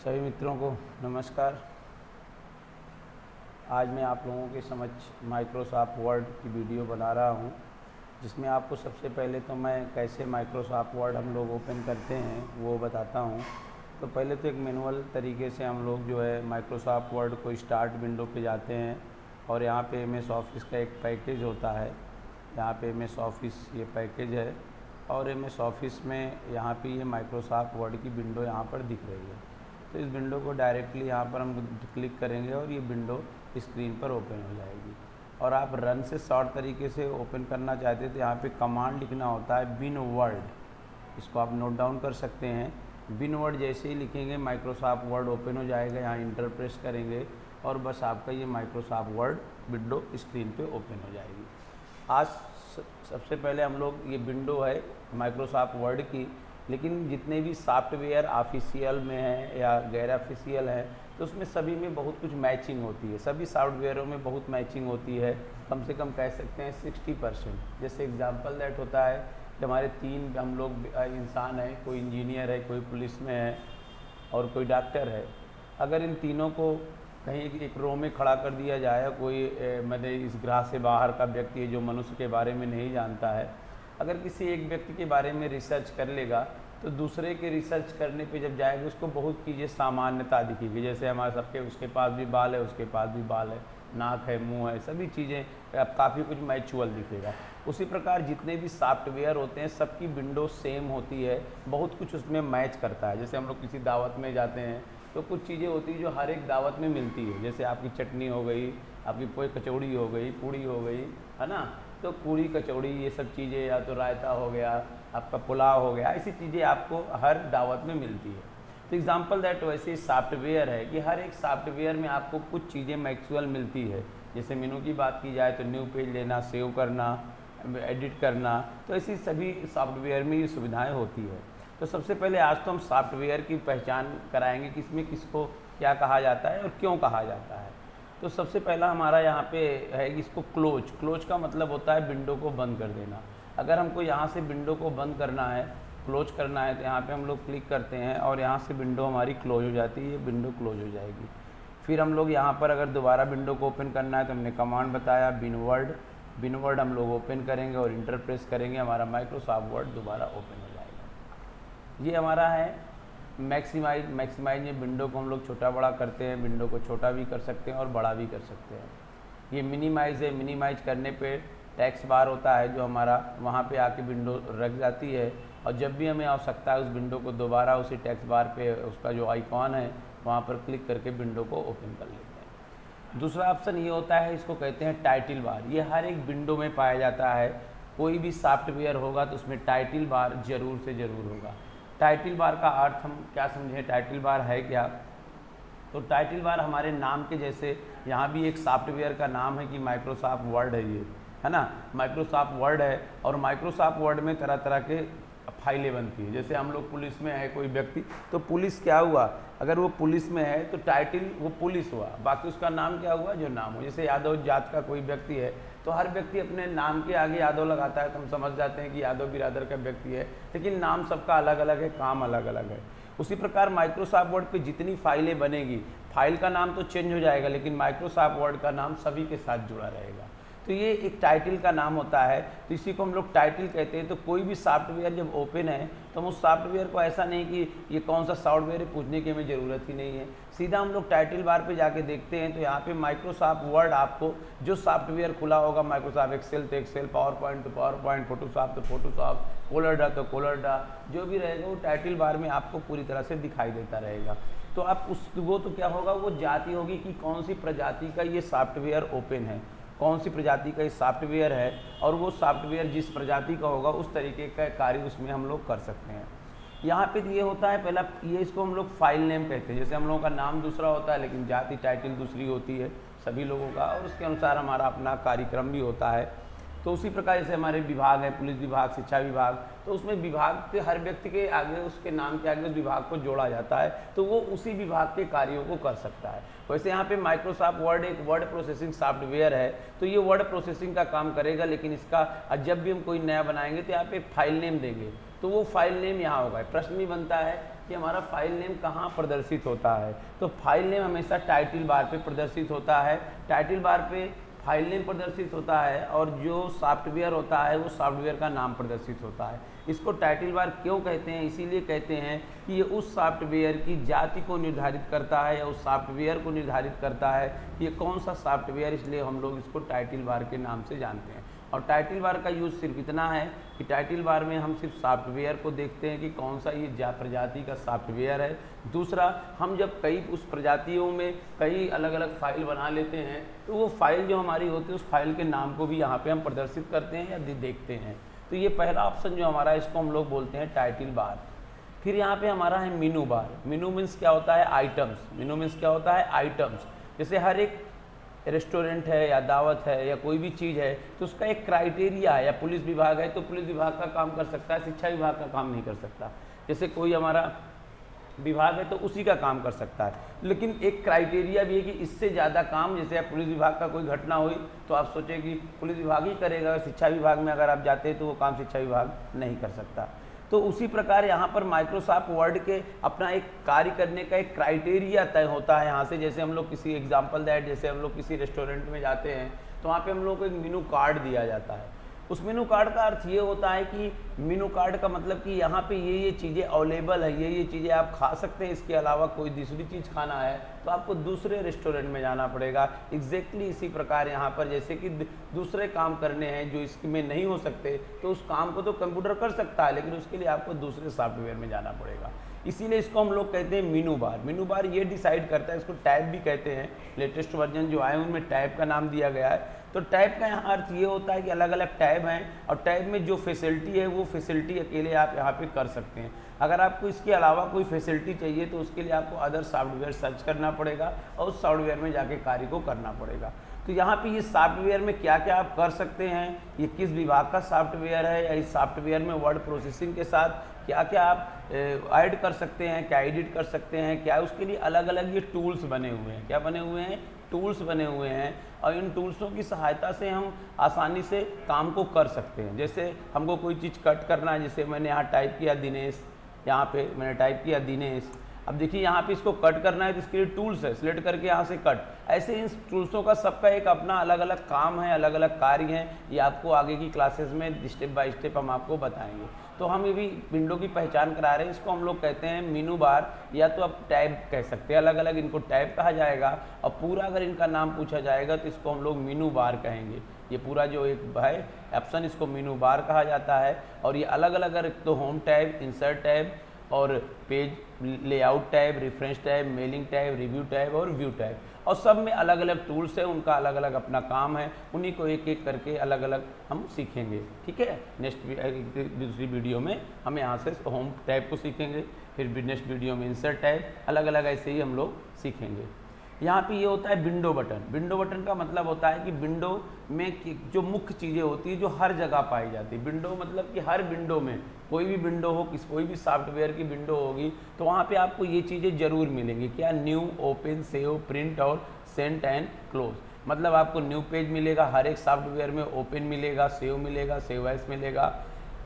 सभी मित्रों को नमस्कार। आज मैं आप लोगों के समक्ष माइक्रोसॉफ्ट वर्ड की वीडियो बना रहा हूं, जिसमें आपको सबसे पहले तो मैं कैसे माइक्रोसॉफ्ट वर्ड हम लोग ओपन करते हैं वो बताता हूं। तो पहले तो एक मैनुअल तरीके से हम लोग जो है माइक्रोसॉफ्ट वर्ड को स्टार्ट विंडो पे जाते हैं और यहाँ पे एमएस ऑफिस का एक पैकेज होता है। यहाँ पे एमएस ऑफिस ये पैकेज है और एमएस ऑफिस में यहाँ पे ये माइक्रोसॉफ्ट वर्ड की विंडो यहाँ पर दिख रही है। तो इस विंडो को डायरेक्टली यहाँ पर हम क्लिक करेंगे और ये विंडो स्क्रीन पर ओपन हो जाएगी। और आप रन से शॉर्ट तरीके से ओपन करना चाहते हैं तो यहाँ पे कमांड लिखना होता है बिन वर्ड, इसको आप नोट डाउन कर सकते हैं। बिन वर्ड जैसे ही लिखेंगे माइक्रोसॉफ्ट वर्ड ओपन हो जाएगा। यहाँ इंटर प्रेस करेंगे और बस आपका ये माइक्रोसॉफ्ट वर्ड विंडो स्क्रीन पे ओपन हो जाएगी। आज सबसे पहले हम लोग ये विंडो है माइक्रोसॉफ्ट वर्ड की, लेकिन जितने भी सॉफ्टवेयर ऑफिशियल में हैं या गैर ऑफिशियल हैं तो उसमें सभी में बहुत कुछ मैचिंग होती है। सभी सॉफ्टवेयरों में बहुत मैचिंग होती है, कम से कम कह सकते हैं 60%। जैसे एग्जांपल दैट होता है कि हमारे तीन हम लोग इंसान हैं, कोई इंजीनियर है, कोई पुलिस में है और कोई डॉक्टर है। अगर इन तीनों को कहीं एक रो में खड़ा कर दिया जाए, कोई मतलब इस ग्रह से बाहर का व्यक्ति है जो मनुष्य के बारे में नहीं जानता है, अगर किसी एक व्यक्ति के बारे में रिसर्च कर लेगा तो दूसरे के रिसर्च करने पे जब जाएगा उसको बहुत चीज़ें सामान्यता दिखेगी। जैसे हमारे सबके उसके पास भी बाल है, उसके पास भी बाल है, नाक है, मुंह है, सभी चीज़ें अब काफ़ी कुछ मैचुअल दिखेगा। उसी प्रकार जितने भी सॉफ्टवेयर होते हैं सबकी विंडो सेम होती है, बहुत कुछ उसमें मैच करता है। जैसे हम लोग किसी दावत में जाते हैं तो कुछ चीज़ें होती है जो हर एक दावत में मिलती है। जैसे आपकी चटनी हो गई, आपकी कोई कचौड़ी हो गई, पूड़ी हो गई, है ना। तो पूड़ी कचौड़ी ये सब चीज़ें, या तो रायता हो गया, आपका पुलाव हो गया, ऐसी चीज़ें आपको हर दावत में मिलती है। तो एग्जांपल दैट वैसे सॉफ्टवेयर है कि हर एक सॉफ्टवेयर में आपको कुछ चीज़ें मैक्सुअल मिलती है। जैसे मेनू की बात की जाए तो न्यू पेज लेना, सेव करना, एडिट करना, तो ऐसी सभी सॉफ्टवेयर में ये सुविधाएँ होती है। तो सबसे पहले आज तो हम सॉफ्टवेयर की पहचान कराएंगे कि इसमें किसको क्या कहा जाता है और क्यों कहा जाता है। तो सबसे पहला हमारा यहाँ पे है कि इसको क्लोज का मतलब होता है विंडो को बंद कर देना। अगर हमको यहाँ से विंडो को बंद करना है, क्लोज करना है, तो यहाँ पे हम लोग क्लिक करते हैं और यहाँ से विंडो हमारी क्लोज हो जाती है, ये विंडो क्लोज हो जाएगी। फिर हम लोग यहाँ पर अगर दोबारा विंडो को ओपन करना है तो हमने कमांड बताया बिन वर्ड हम लोग ओपन करेंगे और इंटर प्रेस करेंगे, हमारा माइक्रोसॉफ्ट वर्ड दोबारा ओपन हो जाएगा। ये हमारा है मैक्सिमाइज में विंडो को हम लोग छोटा बड़ा करते हैं, विंडो को छोटा भी कर सकते हैं और बड़ा भी कर सकते हैं। ये मिनिमाइज है, मिनिमाइज करने पे टेक्स्ट बार होता है जो हमारा वहाँ पे आके विंडो रख जाती है और जब भी हमें आवश्यकता है उस विंडो को दोबारा उसी टेक्स्ट बार पे उसका जो आइकॉन है वहाँ पर क्लिक करके विंडो को ओपन कर लेते हैं। दूसरा ऑप्शन ये होता है, इसको कहते हैं टाइटल बार। ये हर एक विंडो में पाया जाता है। कोई भी सॉफ्टवेयर होगा तो उसमें टाइटल बार ज़रूर से ज़रूर होगा। टाइटल बार का अर्थ हम क्या समझें, टाइटल बार है क्या? तो टाइटल बार हमारे नाम के जैसे, यहाँ भी एक सॉफ्टवेयर का नाम है कि माइक्रोसॉफ्ट वर्ड है, ये है ना, माइक्रोसॉफ्ट वर्ड है। और माइक्रोसॉफ्ट वर्ड में तरह तरह के फाइलें बनती है। जैसे हम लोग पुलिस में है कोई व्यक्ति, तो पुलिस क्या हुआ, अगर वो पुलिस में है तो टाइटल वो पुलिस हुआ, बाकी उसका नाम क्या हुआ, जो नाम हो। जैसे यादव जात का कोई व्यक्ति है तो हर व्यक्ति अपने नाम के आगे यादव लगाता है तो हम समझ जाते हैं कि यादव बिरादर का व्यक्ति है, लेकिन नाम सबका अलग अलग है, काम अलग अलग है। उसी प्रकार माइक्रोसॉफ्ट वर्ड पे जितनी फाइलें बनेगी, फाइल का नाम तो चेंज हो जाएगा लेकिन माइक्रोसॉफ्ट वर्ड का नाम सभी के साथ जुड़ा रहेगा। तो ये एक टाइटल का नाम होता है, तो इसी को हम लोग टाइटल कहते हैं। तो कोई भी सॉफ्टवेयर जब ओपन है तो हम उस सॉफ्टवेयर को ऐसा नहीं कि ये कौन सा सॉफ्टवेयर है पूछने की हमें ज़रूरत ही नहीं है, सीधा हम लोग टाइटल बार पे जाके देखते हैं। तो यहाँ पे माइक्रोसॉफ्ट वर्ड आपको जो सॉफ्टवेयर खुला होगा, माइक्रोसॉफ्ट एक्सेल तो एक्सेल, पावर पॉइंट तो पावर पॉइंट, फोटोशॉप तो फोटोशॉप, कोलरडा तो कोलरडा, जो भी रहेगा वो टाइटल बार में आपको पूरी तरह से दिखाई देता रहेगा। तो आप वो तो क्या होगा, वो जाति होगी कि कौन सी प्रजाति का ये सॉफ्टवेयर ओपन है, कौन सी प्रजाति का ये सॉफ्टवेयर है, और वो सॉफ्टवेयर जिस प्रजाति का होगा उस तरीके का कार्य उसमें हम लोग कर सकते हैं। यहाँ पे ये होता है पहला, ये इसको हम लोग फाइल नेम कहते हैं। जैसे हम लोगों का नाम दूसरा होता है लेकिन जाति टाइटल दूसरी होती है सभी लोगों का, और उसके अनुसार हमारा अपना कार्यक्रम भी होता है। तो उसी प्रकार जैसे हमारे विभाग है, पुलिस विभाग, शिक्षा विभाग, तो उसमें विभाग के हर व्यक्ति के आगे, उसके नाम के आगे उस विभाग को जोड़ा जाता है, तो वो उसी विभाग के कार्यों को कर सकता है। वैसे यहाँ पे माइक्रोसॉफ्ट वर्ड एक वर्ड प्रोसेसिंग सॉफ्टवेयर है, तो ये वर्ड प्रोसेसिंग का काम करेगा, लेकिन इसका जब भी हम कोई नया बनाएंगे तो यहाँ पे फाइल नेम देंगे, तो तो वो फाइल नेम यहाँ होगा। प्रश्न भी बनता है कि हमारा फाइल नेम कहाँ प्रदर्शित होता है, तो फाइल नेम हमेशा टाइटल बार पे प्रदर्शित होता है। टाइटल बार पे फाइल नेम प्रदर्शित होता है और जो सॉफ्टवेयर होता है वो सॉफ्टवेयर का नाम प्रदर्शित होता है। इसको टाइटल बार क्यों कहते हैं? इसीलिए कहते हैं कि ये उस सॉफ्टवेयर की जाति को निर्धारित करता है या उस सॉफ्टवेयर को निर्धारित करता है कि ये कौन सा सॉफ्टवेयर, इसलिए हम लोग इसको टाइटल बार के नाम से जानते हैं। और टाइटल बार का यूज़ सिर्फ इतना है कि टाइटल बार में हम सिर्फ सॉफ्टवेयर को देखते हैं कि कौन सा ये प्रजाति का सॉफ्टवेयर है। दूसरा, हम जब कई उस प्रजातियों में कई अलग अलग फाइल बना लेते हैं तो वो फाइल जो हमारी होती है उस फाइल के नाम को भी यहाँ पे हम प्रदर्शित करते हैं या देखते हैं। तो ये पहला ऑप्शन जो हमारा है इसको हम लोग बोलते हैं टाइटल बार। फिर यहाँ पे हमारा है मेनू बार। मेनू मीन्स क्या होता है? आइटम्स। मेनू मीन्स क्या होता है? आइटम्स। जैसे हर एक रेस्टोरेंट है या दावत है या कोई भी चीज़ है तो उसका एक क्राइटेरिया है, या पुलिस विभाग है तो पुलिस विभाग का काम कर सकता है, शिक्षा विभाग का काम नहीं कर सकता। जैसे कोई हमारा विभाग है तो उसी का काम कर सकता है, लेकिन एक क्राइटेरिया भी है कि इससे ज़्यादा काम, जैसे आप पुलिस विभाग का कोई घटना हुई तो आप सोचें कि पुलिस विभाग ही करेगा, शिक्षा विभाग में अगर आप जाते हैं तो वो काम शिक्षा विभाग नहीं कर सकता। तो उसी प्रकार यहाँ पर माइक्रोसॉफ्ट वर्ड के अपना एक कार्य करने का एक क्राइटेरिया तय होता है यहाँ से। जैसे हम लोग किसी एग्जाम्पल दैट, जैसे हम लोग किसी रेस्टोरेंट में जाते हैं तो वहाँ पे हम लोग को एक मेनू कार्ड दिया जाता है। उस मेनू कार्ड का अर्थ ये होता है कि मेनू कार्ड का मतलब कि यहाँ पे ये चीज़ें अवेलेबल है, ये चीज़ें आप खा सकते हैं, इसके अलावा कोई दूसरी चीज़ खाना है तो आपको दूसरे रेस्टोरेंट में जाना पड़ेगा। एग्जैक्टली इसी प्रकार यहाँ पर जैसे कि दूसरे काम करने हैं जो इसमें नहीं हो सकते, तो उस काम को तो कंप्यूटर कर सकता है लेकिन उसके लिए आपको दूसरे सॉफ्टवेयर में जाना पड़ेगा। इसीलिए इसको हम लोग कहते हैं मेनू बार। मेनू बार ये डिसाइड करता है, इसको टैब भी कहते हैं, लेटेस्ट वर्जन जो आए उनमें टैब का नाम दिया गया है। तो टैब का यहाँ अर्थ ये होता है कि अलग अलग टैब हैं और टैब में जो फैसिलिटी है वो फैसिलिटी अकेले आप यहाँ पे कर सकते हैं। अगर आपको इसके अलावा कोई फैसिलिटी चाहिए तो उसके लिए आपको अदर सॉफ्टवेयर सर्च करना पड़ेगा और उस सॉफ्टवेयर में जाके कार्य को करना पड़ेगा। तो यहाँ पे ये सॉफ्टवेयर में क्या क्या आप कर सकते हैं, ये किस विभाग का सॉफ्टवेयर है, या इस सॉफ्टवेयर में वर्ड प्रोसेसिंग के साथ क्या क्या आप ऐड कर सकते हैं, क्या एडिट कर सकते हैं, क्या उसके लिए अलग अलग ये टूल्स बने हुए हैं। क्या बने हुए हैं? टूल्स बने हुए हैं और इन टूल्सों की सहायता से हम आसानी से काम को कर सकते हैं। जैसे हमको कोई चीज़ कट करना है, जैसे मैंने यहाँ टाइप किया दिनेश, यहाँ पे मैंने टाइप किया दिनेश। अब देखिए यहाँ पे इसको कट करना है तो इसके लिए टूल्स है, सिलेक्ट करके यहाँ से कट। ऐसे इन टूल्सों का सबका एक अपना अलग अलग काम है, अलग अलग कार्य हैं। ये आपको आगे की क्लासेस में स्टेप बाय स्टेप हम आपको बताएंगे। तो हम ये भी विंडो की पहचान करा रहे हैं, इसको हम लोग कहते हैं मेनू बार, या तो आप टैब कह सकते हैं। अलग अलग इनको टैब कहा जाएगा और पूरा अगर इनका नाम पूछा जाएगा तो इसको हम लोग मेनू बार कहेंगे। ये पूरा जो एक है ऑप्शन, इसको मेनू बार कहा जाता है। और ये अलग अलग, अगर तो होम टैब, इंसर्ट टैब और page layout tab, reference tab, mailing tab, review tab और व्यू टैब, और सब में अलग अलग टूल्स है, उनका अलग अलग अपना काम है। उन्हीं को एक एक करके अलग अलग हम सीखेंगे। ठीक है, नेक्स्ट दूसरी वीडियो में हम यहाँ से होम टैब को सीखेंगे, फिर नेक्स्ट वीडियो में इंसर्ट टैब, अलग अलग ऐसे ही हम लोग सीखेंगे। यहाँ पे ये होता है विंडो बटन। विंडो बटन का मतलब होता है कि विंडो में जो मुख्य चीज़ें होती है जो हर जगह पाई जाती है। विंडो मतलब कि हर विंडो में, कोई भी विंडो हो, कोई भी सॉफ्टवेयर की विंडो होगी तो वहाँ पे आपको ये चीज़ें ज़रूर मिलेंगी। क्या? न्यू, ओपन, सेव, प्रिंट और सेंड एंड क्लोज। मतलब आपको न्यू पेज मिलेगा हर एक सॉफ्टवेयर में, ओपन मिलेगा, सेव मिलेगा, सेव एज मिलेगा,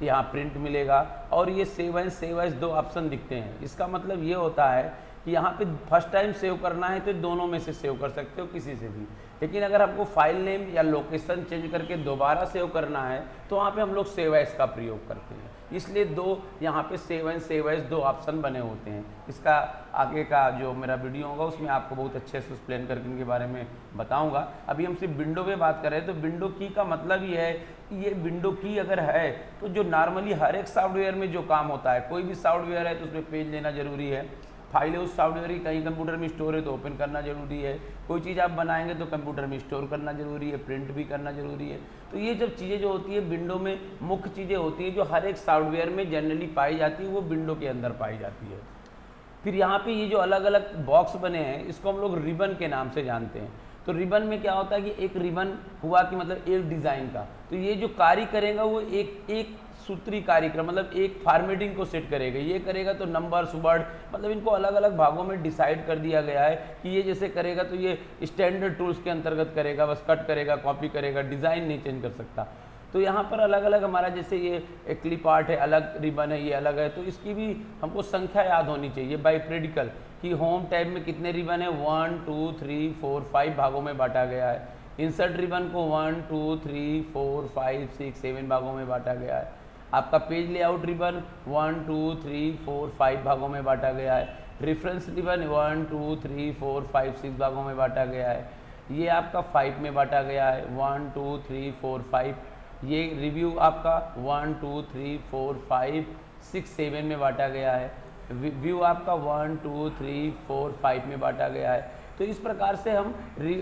यहाँ प्रिंट मिलेगा, और ये सेव एज दो ऑप्शन दिखते हैं। इसका मतलब ये होता है कि यहाँ पे फर्स्ट टाइम सेव करना है तो दोनों में से सेव कर सकते हो, किसी से भी। लेकिन अगर आपको फाइल नेम या लोकेशन चेंज करके दोबारा सेव करना है तो वहाँ पे हम लोग सेव एज का प्रयोग करते हैं। इसलिए दो यहाँ पे सेव एज दो ऑप्शन बने होते हैं। इसका आगे का जो मेरा वीडियो होगा उसमें आपको बहुत अच्छे से एक्सप्लेन करके इनके बारे में बताऊंगा। अभी हम सिर्फ विंडो पे बात कर रहे हैं, तो विंडो की का मतलब ये है कि ये विंडो की अगर है तो जो नॉर्मली हर एक सॉफ्टवेयर में जो काम होता है, कोई भी सॉफ्टवेयर है तो उसमें पेज लेना जरूरी है, फाइलें उस सॉफ्टवेयर की कहीं कंप्यूटर में स्टोर है तो ओपन करना जरूरी है, कोई चीज़ आप बनाएंगे तो कंप्यूटर में स्टोर करना जरूरी है, प्रिंट भी करना जरूरी है। तो ये जब चीज़ें जो होती है विंडो में, मुख्य चीज़ें होती है जो हर एक सॉफ्टवेयर में जनरली पाई जाती है, वो विंडो के अंदर पाई जाती है। फिर यहाँ पे ये जो अलग अलग बॉक्स बने हैं इसको हम लोग रिबन के नाम से जानते हैं। तो रिबन में क्या होता है कि एक रिबन हुआ कि मतलब एक डिज़ाइन का, तो ये जो कार्य करेगा वो एक सूत्री कार्यक्रम, मतलब एक फॉर्मेटिंग को सेट करेगा। ये करेगा तो नंबर्स, वर्ड, मतलब इनको अलग अलग भागों में डिसाइड कर दिया गया है कि ये जैसे करेगा तो ये स्टैंडर्ड टूल्स के अंतर्गत करेगा, बस कट करेगा, कॉपी करेगा, डिज़ाइन नहीं चेंज कर सकता। तो यहाँ पर अलग अलग हमारा जैसे ये एक क्लिप आर्ट है, अलग रिबन है, ये अलग है, तो इसकी भी हमको संख्या याद होनी चाहिए बाइप्रेडिकल कि होम टैब में कितने रिबन है, 1 2 3 4 5 भागों में बांटा गया है। इंसर्ट रिबन को 1 2 3 4 5 6 7 भागों में बांटा गया है। आपका पेज लेआउट रिबन 1 2 3 4 5 भागों में बांटा गया है। रेफरेंस रिबन 1 2 3 4 5 6 भागों में बांटा गया है। ये आपका 5 में बांटा गया है, 1 2 3 4 5। ये रिव्यू आपका 1 2 3 4 5 6 7 में बांटा गया है। व्यू आपका 1 2 3 4 5 में बांटा गया है। तो इस प्रकार से हम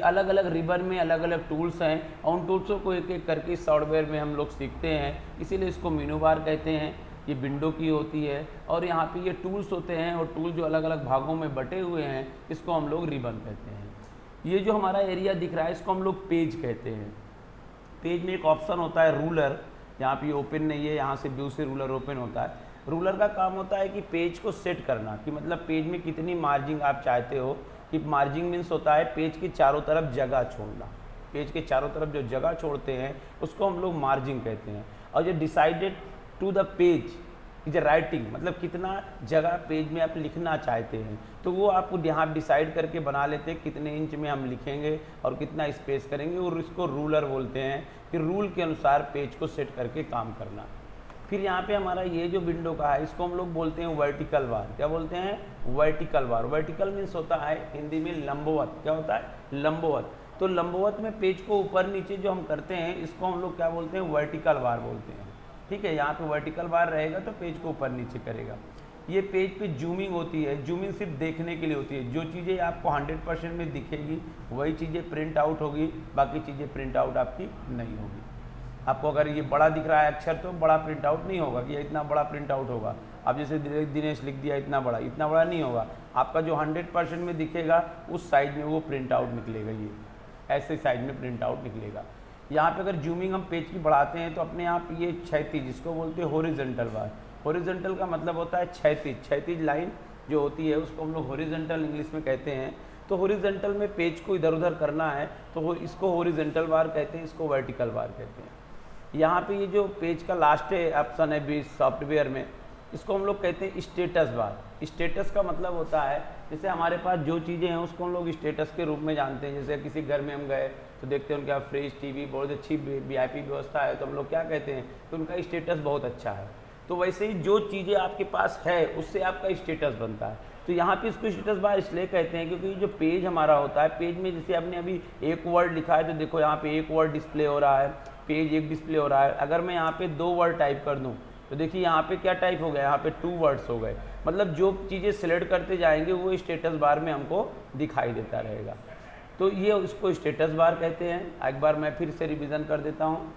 अलग अलग रिबन में अलग अलग टूल्स हैं और उन टूल्सों को एक एक करके सॉफ्टवेयर में हम लोग सीखते हैं, इसीलिए इसको मेनू बार कहते हैं। ये विंडो की होती है और यहाँ पे ये टूल्स होते हैं और टूल जो अलग अलग भागों में बटे हुए हैं इसको हम लोग रिबन कहते हैं। ये जो हमारा एरिया दिख रहा है इसको हम लोग पेज कहते हैं। पेज में एक ऑप्शन होता है रूलर, यहाँ पे ओपन नहीं है, यहाँ से व्यू से रूलर ओपन होता है। रूलर का काम होता है कि पेज को सेट करना, कि मतलब पेज में कितनी मार्जिंग आप चाहते हो, कि मार्जिंग मीन्स होता है पेज के चारों तरफ जगह छोड़ना। पेज के चारों तरफ जो जगह छोड़ते हैं उसको हम लोग मार्जिंग कहते हैं। और जो decided to the page is writing, मतलब कितना जगह पेज में आप लिखना चाहते हैं, तो वो आप यहाँ डिसाइड करके बना लेते हैं कितने इंच में हम लिखेंगे और कितना स्पेस करेंगे, और इसको रूलर बोलते हैं कि रूल के अनुसार पेज को सेट करके काम करना। फिर यहाँ पे हमारा ये जो विंडो का है इसको हम लोग बोलते हैं वर्टिकल बार। क्या बोलते हैं? Vertical bar. वर्टिकल मीन्स होता है हिंदी में लंबवत। क्या होता है? लंबवत। तो लंबवत में पेज को ऊपर नीचे जो हम करते हैं इसको हम लोग क्या बोलते हैं? वर्टिकल बार बोलते हैं। ठीक है, यहाँ पे वर्टिकल बार रहेगा तो पेज को ऊपर नीचे करेगा। ये पेज पे जूमिंग होती है। जूमिंग सिर्फ देखने के लिए होती है। जो चीज़ें आपको 100% में दिखेगी वही चीज़ें प्रिंट आउट होगी, बाकी चीज़ें प्रिंट आउट आपकी नहीं होगी। आपको अगर ये बड़ा दिख रहा है अक्षर तो बड़ा प्रिंट आउट नहीं होगा कि ये इतना बड़ा प्रिंट आउट होगा। अब जैसे दिनेश लिख दिया इतना बड़ा नहीं होगा। आपका जो 100% में दिखेगा उस साइज में वो प्रिंट आउट निकलेगा, ये ऐसे साइज में प्रिंट आउट निकलेगा। यहाँ पे अगर जूमिंग हम पेज की बढ़ाते हैं तो अपने आप ये क्षैतिज, जिसको बोलते हैं हॉरिजॉन्टल बार। हॉरिजॉन्टल का मतलब होता है क्षैतिज। क्षैतिज लाइन जो होती है उसको हम लोग हॉरिजॉन्टल इंग्लिश में कहते हैं। तो हॉरिजॉन्टल में पेज को इधर उधर करना है तो इसको हॉरिजॉन्टल बार कहते हैं, इसको वर्टिकल बार कहते हैं। यहाँ पे ये जो पेज का लास्ट ऑप्शन है भी सॉफ्टवेयर में, इसको हम लोग कहते हैं स्टेटस बार। स्टेटस का मतलब होता है जैसे हमारे पास जो चीज़ें हैं उसको हम लोग स्टेटस के रूप में जानते हैं। जैसे किसी घर में हम गए तो देखते हैं उनके यहाँ फ्रिज, टीवी, बहुत अच्छी वीआईपी व्यवस्था है, तो हम लोग क्या कहते हैं कि उनका स्टेटस बहुत अच्छा है। तो वैसे ही जो चीज़ें आपके पास है उससे आपका स्टेटस बनता है। तो यहाँ पे इसको स्टेटस बार इसलिए कहते हैं क्योंकि जो पेज हमारा होता है, पेज में जैसे आपने अभी एक वर्ड लिखा है तो देखो यहाँ पे एक वर्ड डिस्प्ले हो रहा है, पेज एक डिस्प्ले हो रहा है। अगर मैं यहाँ पे 2 वर्ड टाइप कर दूँ तो देखिए यहाँ पे क्या टाइप हो गया, यहाँ पे 2 वर्ड्स हो गए। मतलब जो चीज़ें सिलेक्ट करते जाएंगे वो स्टेटस बार में हमको दिखाई देता रहेगा। तो ये इसको स्टेटस बार कहते हैं। एक बार मैं फिर से रिवीजन कर देता हूँ।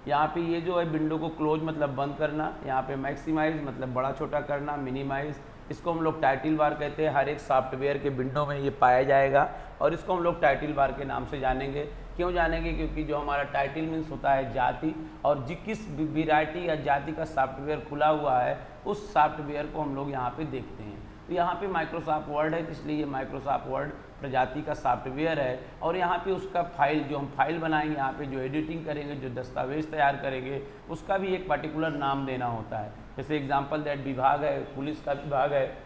यहाँ पे ये जो है विंडो को क्लोज मतलब बंद करना, यहाँ पे मैक्सिमाइज मतलब बड़ा छोटा करना, मिनिमाइज इसको हम लोग टाइटल बार कहते हैं। हर एक सॉफ्टवेयर के विंडो में ये पाया जाएगा और इसको हम लोग टाइटल बार के नाम से जानेंगे। क्यों जानेंगे? क्योंकि जो हमारा टाइटल मीन्स होता है जाति, और किस वैरायटी या जाति का सॉफ्टवेयर खुला हुआ है उस सॉफ्टवेयर को हम लोग यहाँ पे देखते हैं। तो यहाँ पे माइक्रोसॉफ्ट वर्ड है, इसलिए ये माइक्रोसॉफ्ट वर्ड प्रजाति का सॉफ्टवेयर है। और यहाँ पे उसका फाइल, जो हम फाइल बनाएंगे, यहाँ पे जो एडिटिंग करेंगे, जो दस्तावेज़ तैयार करेंगे, उसका भी एक पर्टिकुलर नाम देना होता है। जैसे एग्जाम्पल दैट विभाग है, पुलिस का विभाग है,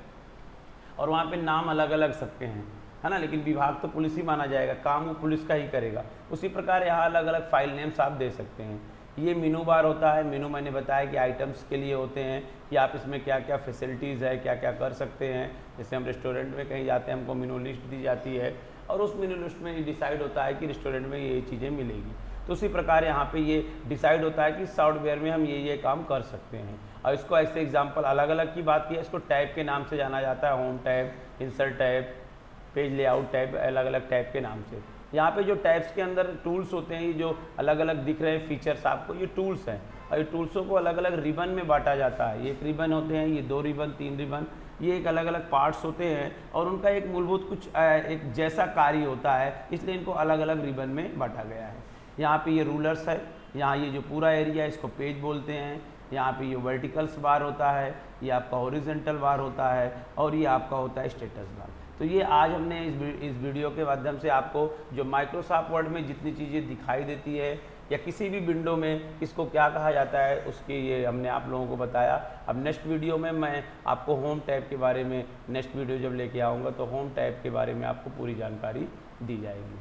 और वहाँ पे नाम अलग अलग सबके हैं, है ना, लेकिन विभाग तो पुलिस ही माना जाएगा, काम वो पुलिस का ही करेगा। उसी प्रकार यहाँ अलग अलग फाइल नेम्स आप दे सकते हैं। ये मेनू बार होता है। मेनू मैंने बताया कि आइटम्स के लिए होते हैं कि आप इसमें क्या क्या फैसिलिटीज़ है, क्या क्या कर सकते हैं। जैसे हम रेस्टोरेंट में कहीं जाते हैं, हमको मेनू लिस्ट दी जाती है और उस मेनू लिस्ट में ये डिसाइड होता है कि रेस्टोरेंट में ये चीज़ें मिलेगी। तो उसी प्रकार यहाँ पे ये डिसाइड होता है कि सॉफ्टवेयर में हम ये काम कर सकते हैं। और इसको ऐसे एग्जाम्पल अलग अलग की बात की है, इसको टैब के नाम से जाना जाता है। Home tab, insert tab, page layout tab, अलग अलग टैब के नाम से। यहाँ पे जो टैब्स के अंदर टूल्स होते हैं, ये जो अलग अलग दिख रहे हैं फीचर्स आपको, ये टूल्स हैं। और ये टूल्सों को अलग अलग रिबन में बांटा जाता है। ये 1 रिबन होते हैं, ये 2 रिबन, 3 रिबन, ये एक अलग अलग पार्ट्स होते हैं और उनका एक मूलभूत कुछ एक जैसा कार्य होता है, इसलिए इनको अलग अलग रिबन में बांटा गया है। यहाँ पे ये रूलर्स है, यहाँ ये जो पूरा एरिया है इसको पेज बोलते हैं। यहाँ पे ये वर्टिकल्स बार होता है, ये आपका हॉरिजॉन्टल बार होता है, और ये आपका होता है स्टेटस बार। तो ये आज हमने इस वीडियो के माध्यम से आपको जो माइक्रोसॉफ्ट वर्ड में जितनी चीज़ें दिखाई देती है या किसी भी विंडो में किसको क्या कहा जाता है, उसकी ये हमने आप लोगों को बताया। अब नेक्स्ट वीडियो में मैं आपको होम टैब के बारे में, नेक्स्ट वीडियो जब लेके आऊँगा तो होम टैब के बारे में आपको पूरी जानकारी दी जाएगी।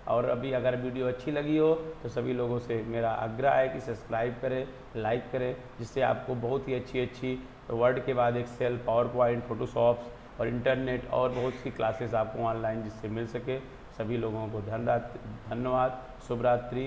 और अभी अगर वीडियो अच्छी लगी हो तो सभी लोगों से मेरा आग्रह है कि सब्सक्राइब करें, लाइक करें, जिससे आपको बहुत ही अच्छी वर्ड के बाद एक्सेल, पावर पॉइंट, फोटोशॉप्स और इंटरनेट और बहुत सी क्लासेस आपको ऑनलाइन जिससे मिल सके। सभी लोगों को धन्यवाद, शुभ रात्रि।